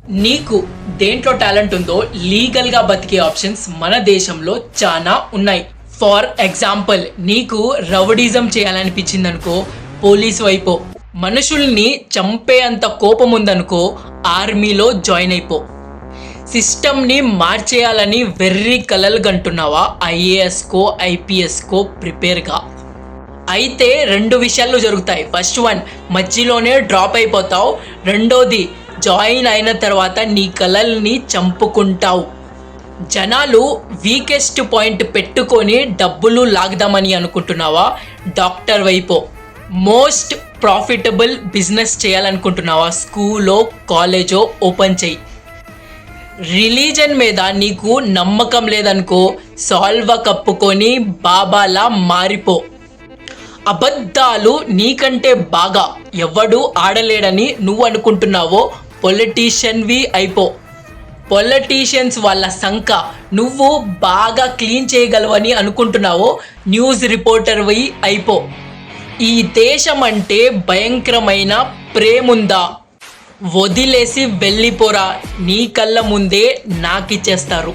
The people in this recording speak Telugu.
నీకు దేంట్లో టాలెంట్ ఉందో లీగల్గా బతికే ఆప్షన్స్ మన దేశంలో చాలా ఉన్నాయి. ఫర్ ఎగ్జాంపుల్, నీకు రౌడీజం చేయాలనిపించింది అనుకో, పోలీస్ వైపు. మనుషుల్ని చంపే అంత కోపం ఉందనుకో, ఆర్మీలో జాయిన్ అయిపో. సిస్టమ్ని మార్చేయాలని వెర్రి కలలు గంటున్నావా, ఐఏఎస్కో ఐపీఎస్కో ప్రిపేర్గా. అయితే 2 విషయాలు జరుగుతాయి. ఫస్ట్ వన్, మధ్యలోనే డ్రాప్ అయిపోతావు. రెండోది, జాయిన్ అయిన తర్వాత నీ కలల్ని చంపుకుంటావు. జనాలు వీకెస్ట్ పాయింట్ పెట్టుకొని డబ్బులు లాగదామని అనుకుంటున్నావా, డాక్టర్ వైపు. మోస్ట్ ప్రాఫిటబుల్ బిజినెస్ చేయాలనుకుంటున్నావా, స్కూలో కాలేజో ఓపెన్ చేయి. రిలీజన్ మీద నీకు నమ్మకం లేదనుకో, సాల్వ కప్పుకొని బాబాలా మారిపో. అబద్ధాలు నీకంటే బాగా ఎవడు ఆడలేడని నువ్వు అనుకుంటున్నావో, పొలిటీషియన్వి అయిపో. పొలిటీషియన్స్ వాళ్ళ సంఖ నువ్వు బాగా క్లీన్ చేయగలవని అనుకుంటున్నావో, న్యూస్ రిపోర్టర్వి అయిపో. ఈ దేశం అంటే భయంకరమైన ప్రేముందా, వదిలేసి వెళ్ళిపోరా, నీ కళ్ళ ముందే నాకిచ్చేస్తారు.